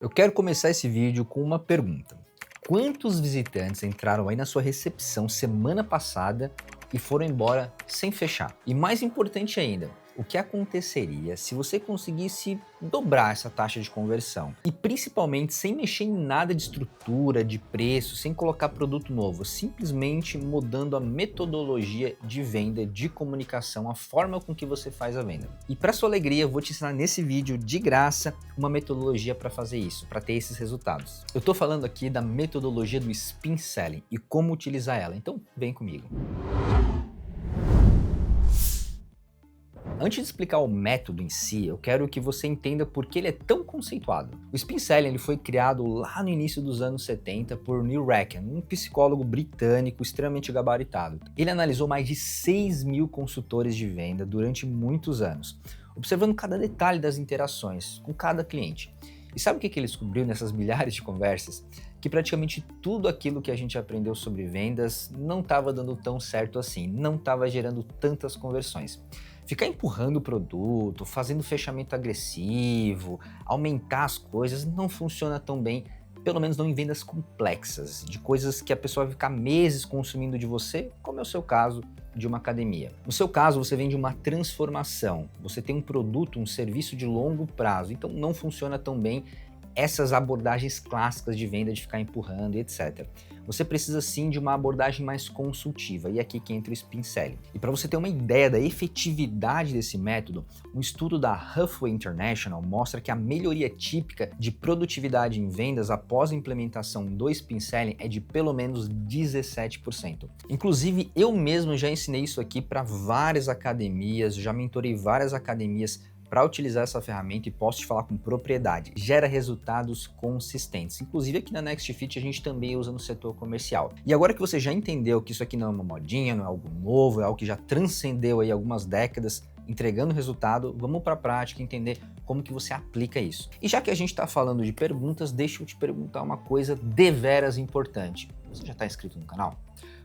Eu quero começar esse vídeo com uma pergunta. Quantos visitantes entraram aí na sua recepção semana passada e foram embora sem fechar? E mais importante ainda, o que aconteceria se você conseguisse dobrar essa taxa de conversão? E principalmente sem mexer em nada de estrutura, de preço, sem colocar produto novo, simplesmente mudando a metodologia de venda, de comunicação, a forma com que você faz a venda. E para sua alegria, eu vou te ensinar nesse vídeo de graça uma metodologia para fazer isso, para ter esses resultados. Eu estou falando aqui da metodologia do Spin Selling e como utilizar ela, então vem comigo. Antes de explicar o método em si, eu quero que você entenda por que ele é tão conceituado. O Spin Selling ele foi criado lá no início dos anos 70 por Neil Racken, um psicólogo britânico extremamente gabaritado. Ele analisou mais de 6 mil consultores de venda durante muitos anos, observando cada detalhe das interações com cada cliente. E sabe o que ele descobriu nessas milhares de conversas? Que praticamente tudo aquilo que a gente aprendeu sobre vendas não estava dando tão certo assim, não estava gerando tantas conversões. Ficar empurrando o produto, fazendo fechamento agressivo, aumentar as coisas não funciona tão bem, pelo menos não em vendas complexas, de coisas que a pessoa vai ficar meses consumindo de você, como é o seu caso de uma academia. No seu caso, você vende uma transformação, você tem um produto, um serviço de longo prazo, então não funciona tão bem essas abordagens clássicas de venda, de ficar empurrando e etc. Você precisa sim de uma abordagem mais consultiva, e é aqui que entra o Spin Selling. E para você ter uma ideia da efetividade desse método, um estudo da Huffway International mostra que a melhoria típica de produtividade em vendas após a implementação do Spin Selling é de pelo menos 17%. Inclusive, eu mesmo já ensinei isso aqui para várias academias, já mentorei várias academias para utilizar essa ferramenta e posso te falar com propriedade, gera resultados consistentes. Inclusive aqui na Next Fit a gente também usa no setor comercial. E agora que você já entendeu que isso aqui não é uma modinha, não é algo novo, é algo que já transcendeu aí algumas décadas, entregando resultado, vamos para a prática entender como que você aplica isso. E já que a gente está falando de perguntas, deixa eu te perguntar uma coisa deveras importante. Você já está inscrito no canal?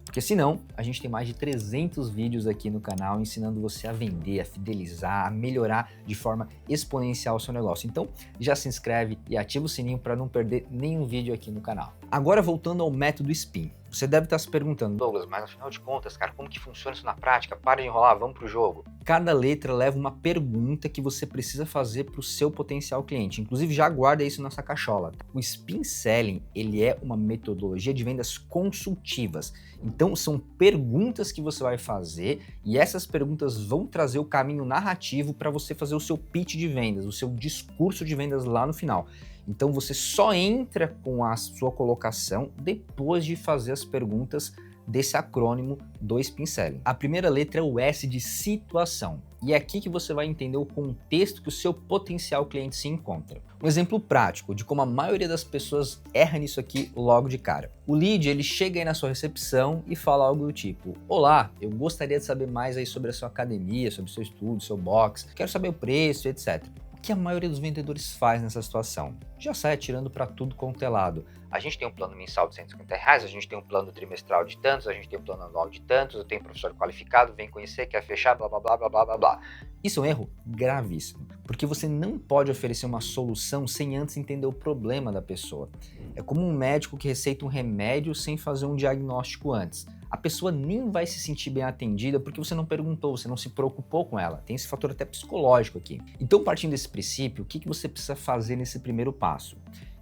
Porque senão, a gente tem mais de 300 vídeos aqui no canal ensinando você a vender, a fidelizar, a melhorar de forma exponencial o seu negócio. Então, já se inscreve e ativa o sininho para não perder nenhum vídeo aqui no canal. Agora, voltando ao método Spin. Você deve estar se perguntando, Douglas, mas afinal de contas, cara, como que funciona isso na prática? Para de enrolar, vamos pro jogo. Cada letra leva uma pergunta que você precisa fazer para o seu potencial cliente. Inclusive, já guarda isso nessa cachola. O Spin Selling, ele é uma metodologia de vendas consultivas. Então, são perguntas que você vai fazer e essas perguntas vão trazer o caminho narrativo para você fazer o seu pitch de vendas, o seu discurso de vendas lá no final. Então você só entra com a sua colocação depois de fazer as perguntas desse acrônimo do Spin Selling. A primeira letra é o S de situação. E é aqui que você vai entender o contexto que o seu potencial cliente se encontra. Um exemplo prático de como a maioria das pessoas erra nisso aqui logo de cara. O lead, ele chega aí na sua recepção e fala algo do tipo: olá, eu gostaria de saber mais aí sobre a sua academia, sobre o seu estudo, seu box, quero saber o preço, etc. O que a maioria dos vendedores faz nessa situação? Já sai atirando para tudo quanto é lado. A gente tem um plano mensal de R$ 150, a gente tem um plano trimestral de tantos, a gente tem um plano anual de tantos, eu tenho um professor qualificado, vem conhecer, quer fechar, blá blá blá blá blá blá blá. Isso é um erro gravíssimo, porque você não pode oferecer uma solução sem antes entender o problema da pessoa. É como um médico que receita um remédio sem fazer um diagnóstico antes. A pessoa nem vai se sentir bem atendida porque você não perguntou, você não se preocupou com ela. Tem esse fator até psicológico aqui. Então, partindo desse princípio, o que você precisa fazer nesse primeiro passo?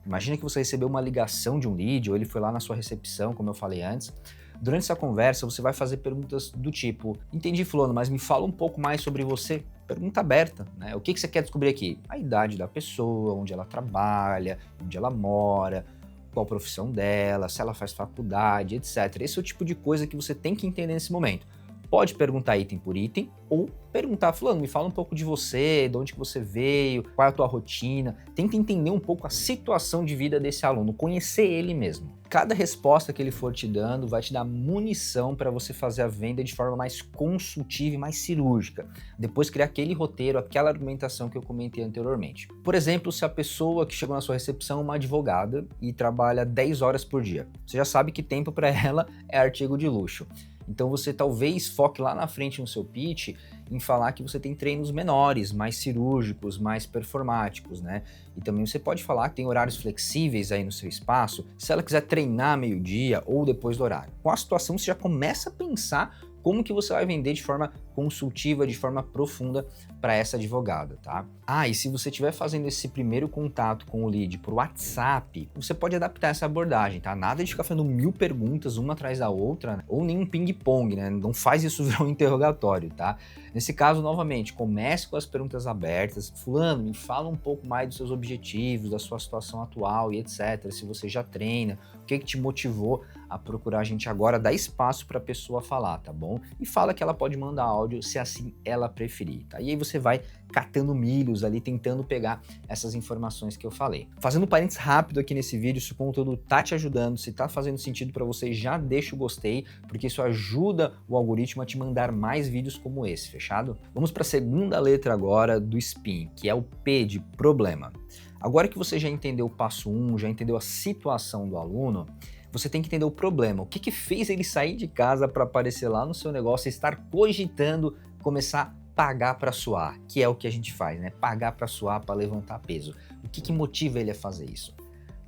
Imagina que você recebeu uma ligação de um lead ou ele foi lá na sua recepção, como eu falei antes. Durante essa conversa, você vai fazer perguntas do tipo: entendi, fulano, mas me fala um pouco mais sobre você. Pergunta aberta, né? O que você quer descobrir aqui? A idade da pessoa, onde ela trabalha, onde ela mora, qual a profissão dela, se ela faz faculdade, etc. Esse é o tipo de coisa que você tem que entender nesse momento. Pode perguntar item por item ou perguntar: fulano, me fala um pouco de você, de onde que você veio, qual é a tua rotina. Tenta entender um pouco a situação de vida desse aluno, conhecer ele mesmo. Cada resposta que ele for te dando vai te dar munição para você fazer a venda de forma mais consultiva e mais cirúrgica. Depois criar aquele roteiro, aquela argumentação que eu comentei anteriormente. Por exemplo, se a pessoa que chegou na sua recepção é uma advogada e trabalha 10 horas por dia. Você já sabe que tempo para ela é artigo de luxo. Então você talvez foque lá na frente no seu pitch em falar que você tem treinos menores, mais cirúrgicos, mais performáticos, né? E também você pode falar que tem horários flexíveis aí no seu espaço, se ela quiser treinar meio-dia ou depois do horário. Com a situação você já começa a pensar como que você vai vender de forma consultiva, de forma profunda para essa advogada, tá? Ah, e se você estiver fazendo esse primeiro contato com o lead por WhatsApp, você pode adaptar essa abordagem, tá? Nada de ficar fazendo 1000 perguntas uma atrás da outra, né? Ou nenhum ping-pong, né? Não faz isso virar um interrogatório, tá? Nesse caso, novamente, comece com as perguntas abertas. Fulano, me fala um pouco mais dos seus objetivos, da sua situação atual e etc. Se você já treina, o que te motivou a procurar a gente agora, dá espaço para a pessoa falar, tá bom? E fala que ela pode mandar áudio se assim ela preferir, tá? E aí você vai catando milhos ali, tentando pegar essas informações que eu falei. Fazendo um parênteses rápido aqui nesse vídeo, se o conteúdo tá te ajudando, se tá fazendo sentido para você, já deixa o gostei, porque isso ajuda o algoritmo a te mandar mais vídeos como esse, fechado? Vamos para a segunda letra agora do SPIN, que é o P de problema. Agora que você já entendeu o passo 1, já entendeu a situação do aluno, você tem que entender o problema. O que fez ele sair de casa para aparecer lá no seu negócio e estar cogitando começar a pagar para suar, que é o que a gente faz, né? Pagar para suar, para levantar peso. O que motiva ele a fazer isso?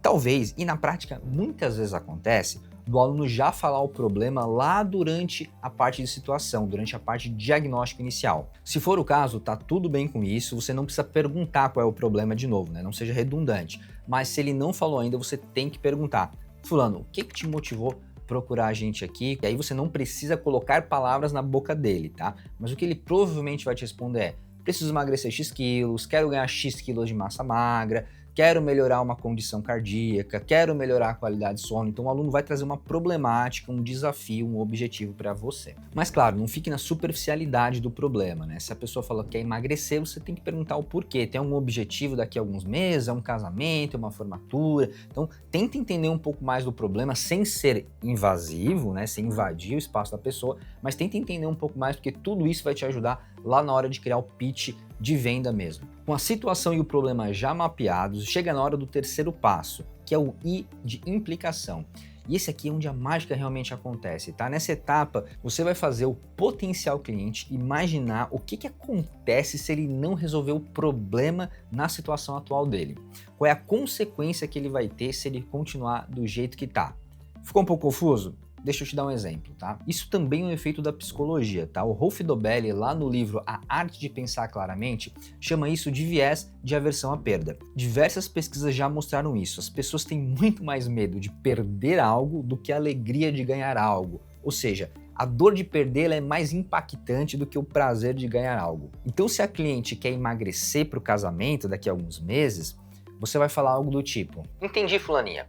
Talvez, e na prática muitas vezes acontece, do aluno já falar o problema lá durante a parte de situação, durante a parte de diagnóstico inicial. Se for o caso, tá tudo bem com isso, você não precisa perguntar qual é o problema de novo, né? Não seja redundante. Mas se ele não falou ainda, você tem que perguntar. Fulano, o que te motivou procurar a gente aqui? E aí você não precisa colocar palavras na boca dele, tá? Mas o que ele provavelmente vai te responder é: preciso emagrecer X quilos, quero ganhar X quilos de massa magra, quero melhorar uma condição cardíaca, quero melhorar a qualidade de sono. Então o aluno vai trazer uma problemática, um desafio, um objetivo para você. Mas claro, não fique na superficialidade do problema, né? Se a pessoa fala que quer emagrecer, você tem que perguntar o porquê. Tem algum objetivo daqui a alguns meses? É um casamento? É uma formatura? Então tenta entender um pouco mais do problema sem ser invasivo, né? Sem invadir o espaço da pessoa, mas tenta entender um pouco mais, porque tudo isso vai te ajudar lá na hora de criar o pitch de venda mesmo. Com a situação e o problema já mapeados, chega na hora do terceiro passo, que é o I de implicação. E esse aqui é onde a mágica realmente acontece, tá? Nessa etapa, você vai fazer o potencial cliente imaginar o que acontece se ele não resolver o problema na situação atual dele. Qual é a consequência que ele vai ter se ele continuar do jeito que tá? Ficou um pouco confuso? Deixa eu te dar um exemplo, tá? Isso também é um efeito da psicologia, tá? O Rolf Dobelli, lá no livro A Arte de Pensar Claramente, chama isso de viés de aversão à perda. Diversas pesquisas já mostraram isso. As pessoas têm muito mais medo de perder algo do que a alegria de ganhar algo. Ou seja, a dor de perder ela é mais impactante do que o prazer de ganhar algo. Então, se a cliente quer emagrecer para o casamento daqui a alguns meses, você vai falar algo do tipo: entendi, fulaninha.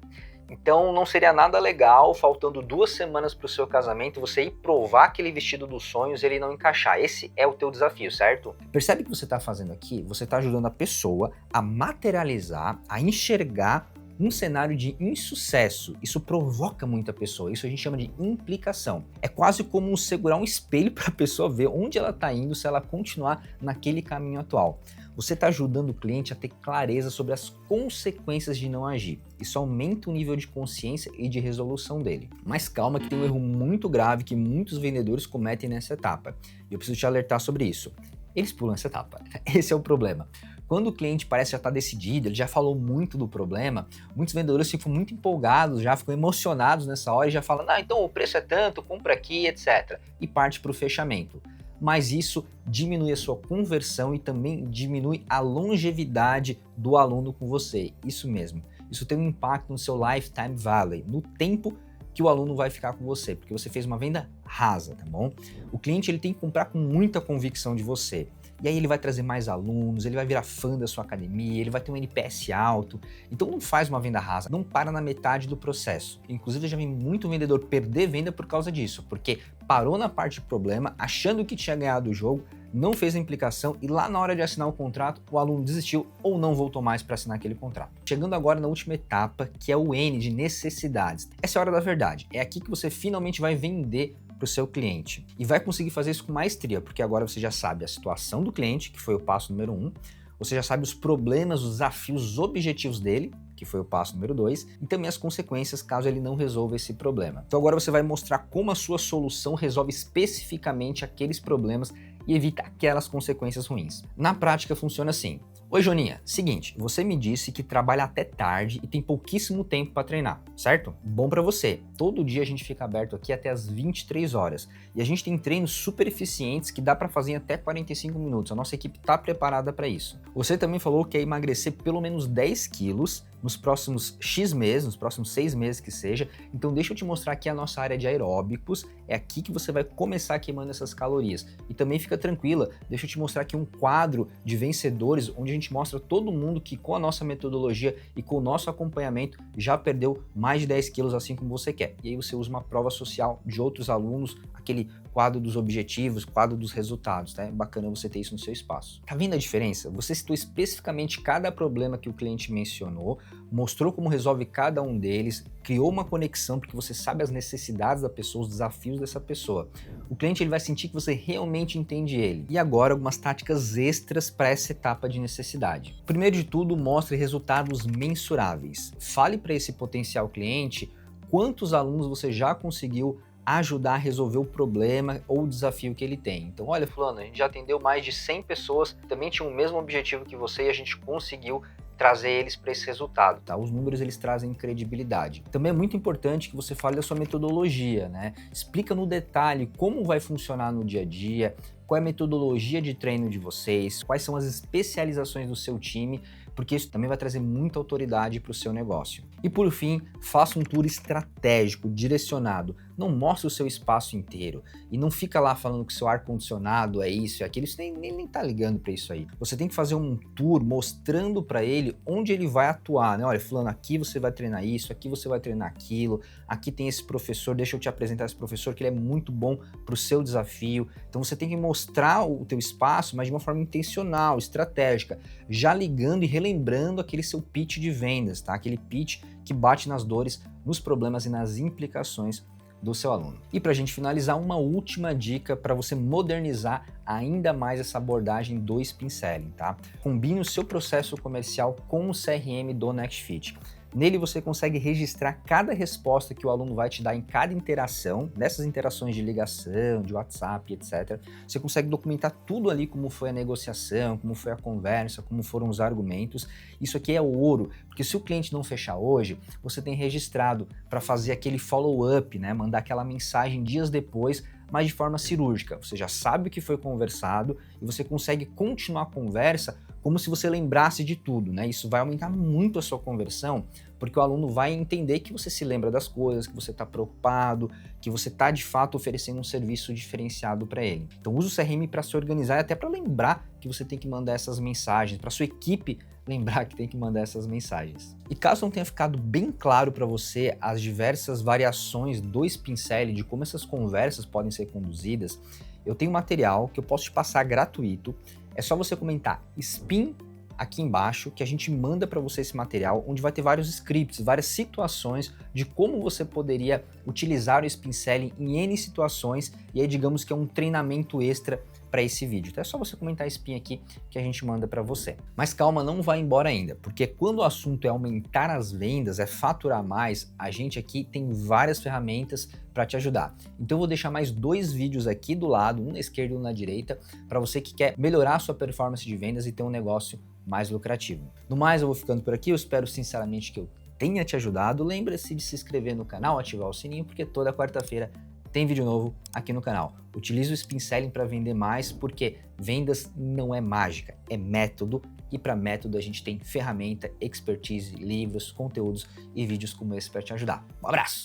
Então não seria nada legal, faltando 2 semanas para o seu casamento, você ir provar aquele vestido dos sonhos e ele não encaixar. Esse é o teu desafio, certo? Percebe o que você está fazendo aqui? Você está ajudando a pessoa a materializar, a enxergar um cenário de insucesso. Isso provoca muita pessoa, isso a gente chama de implicação. É quase como segurar um espelho para a pessoa ver onde ela está indo se ela continuar naquele caminho atual. Você está ajudando o cliente a ter clareza sobre as consequências de não agir. Isso aumenta o nível de consciência e de resolução dele. Mas calma que tem um erro muito grave que muitos vendedores cometem nessa etapa. E eu preciso te alertar sobre isso. Eles pulam essa etapa. Esse é o problema. Quando o cliente parece já estar decidido, ele já falou muito do problema, muitos vendedores ficam muito empolgados, já ficam emocionados nessa hora e já falam: ah, então o preço é tanto, compra aqui, etc. E parte para o fechamento. Mas isso diminui a sua conversão e também diminui a longevidade do aluno com você. Isso mesmo. Isso tem um impacto no seu lifetime value, no tempo que o aluno vai ficar com você, porque você fez uma venda rasa, tá bom? O cliente ele tem que comprar com muita convicção de você. E aí ele vai trazer mais alunos, ele vai virar fã da sua academia, ele vai ter um NPS alto. Então não faz uma venda rasa, não para na metade do processo. Inclusive eu já vi muito vendedor perder venda por causa disso, porque parou na parte de problema, achando que tinha ganhado o jogo, não fez a implicação e lá na hora de assinar o contrato, o aluno desistiu ou não voltou mais para assinar aquele contrato. Chegando agora na última etapa, que é o N de necessidades. Essa é a hora da verdade. É aqui que você finalmente vai vender para o seu cliente. E vai conseguir fazer isso com maestria, porque agora você já sabe a situação do cliente, que foi o passo número 1, você já sabe os problemas, os desafios, os objetivos dele, que foi o passo número 2, e também as consequências caso ele não resolva esse problema. Então agora você vai mostrar como a sua solução resolve especificamente aqueles problemas e evita aquelas consequências ruins. Na prática funciona assim. Oi Joninha, seguinte, você me disse que trabalha até tarde e tem pouquíssimo tempo para treinar, certo? Bom para você. Todo dia a gente fica aberto aqui até as 23 horas e a gente tem treinos super eficientes que dá para fazer em até 45 minutos. A nossa equipe está preparada para isso. Você também falou que quer emagrecer pelo menos 10 quilos nos próximos X meses, nos próximos 6 meses que seja. Então deixa eu te mostrar aqui a nossa área de aeróbicos. É aqui que você vai começar queimando essas calorias. E também fica tranquila, deixa eu te mostrar aqui um quadro de vencedores onde a gente mostra todo mundo que com a nossa metodologia e com o nosso acompanhamento já perdeu mais de 10 quilos assim como você quer. E aí você usa uma prova social de outros alunos, aquele quadro dos objetivos, quadro dos resultados, tá? É bacana você ter isso no seu espaço. Tá vendo a diferença? Você citou especificamente cada problema que o cliente mencionou, mostrou como resolve cada um deles, criou uma conexão porque você sabe as necessidades da pessoa, os desafios dessa pessoa. O cliente ele vai sentir que você realmente entende ele. E agora algumas táticas extras para essa etapa de necessidade. Primeiro de tudo, mostre resultados mensuráveis. Fale para esse potencial cliente quantos alunos você já conseguiu ajudar a resolver o problema ou o desafio que ele tem. Então, olha, fulano, a gente já atendeu mais de 100 pessoas que também tinham o mesmo objetivo que você e a gente conseguiu trazer eles para esse resultado, tá? Os números eles trazem credibilidade. Também é muito importante que você fale da sua metodologia, né? Explica no detalhe como vai funcionar no dia a dia, qual é a metodologia de treino de vocês, quais são as especializações do seu time, porque isso também vai trazer muita autoridade para o seu negócio. E por fim, faça um tour estratégico, direcionado. Não mostre o seu espaço inteiro e não fica lá falando que seu ar-condicionado é isso e aquilo, você nem tá ligando para isso aí. Você tem que fazer um tour mostrando para ele onde ele vai atuar, né? Olha, fulano, aqui você vai treinar isso, aqui você vai treinar aquilo, aqui tem esse professor, deixa eu te apresentar esse professor que ele é muito bom para o seu desafio. Então você tem que mostrar o teu espaço, mas de uma forma intencional, estratégica, já ligando e relembrando aquele seu pitch de vendas, tá? Aquele pitch que bate nas dores, nos problemas e nas implicações do seu aluno. E para a gente finalizar, uma última dica para você modernizar ainda mais essa abordagem do Spin Selling, tá? Combine o seu processo comercial com o CRM do NextFit. Nele você consegue registrar cada resposta que o aluno vai te dar em cada interação, dessas interações de ligação, de WhatsApp, etc. Você consegue documentar tudo ali, como foi a negociação, como foi a conversa, como foram os argumentos. Isso aqui é ouro, porque se o cliente não fechar hoje, você tem registrado para fazer aquele follow-up, né? Mandar aquela mensagem dias depois, mas de forma cirúrgica. Você já sabe o que foi conversado e você consegue continuar a conversa como se você lembrasse de tudo, né? Isso vai aumentar muito a sua conversão, porque o aluno vai entender que você se lembra das coisas, que você está preocupado, que você está de fato oferecendo um serviço diferenciado para ele. Então use o CRM para se organizar e até para lembrar que você tem que mandar essas mensagens, para sua equipe lembrar que tem que mandar essas mensagens. E caso não tenha ficado bem claro para você as diversas variações do Spin Selling, de como essas conversas podem ser conduzidas, eu tenho material que eu posso te passar gratuito. É só você comentar Spin aqui embaixo que a gente manda para você esse material, onde vai ter vários scripts, várias situações de como você poderia utilizar o Spin Selling em N situações, e aí digamos que é um treinamento extra para esse vídeo. Então é só você comentar Spin aqui que a gente manda para você. Mas calma, não vai embora ainda, porque quando o assunto é aumentar as vendas, é faturar mais, a gente aqui tem várias ferramentas para te ajudar. Então eu vou deixar mais 2 vídeos aqui do lado, um na esquerda e um na direita, para você que quer melhorar a sua performance de vendas e ter um negócio mais lucrativo. No mais, eu vou ficando por aqui, eu espero sinceramente que eu tenha te ajudado. Lembre-se de se inscrever no canal, ativar o sininho, porque toda quarta-feira tem vídeo novo aqui no canal. Utilize o Spin Selling para vender mais, porque vendas não é mágica, é método, e para método a gente tem ferramenta, expertise, livros, conteúdos e vídeos como esse para te ajudar. Um abraço!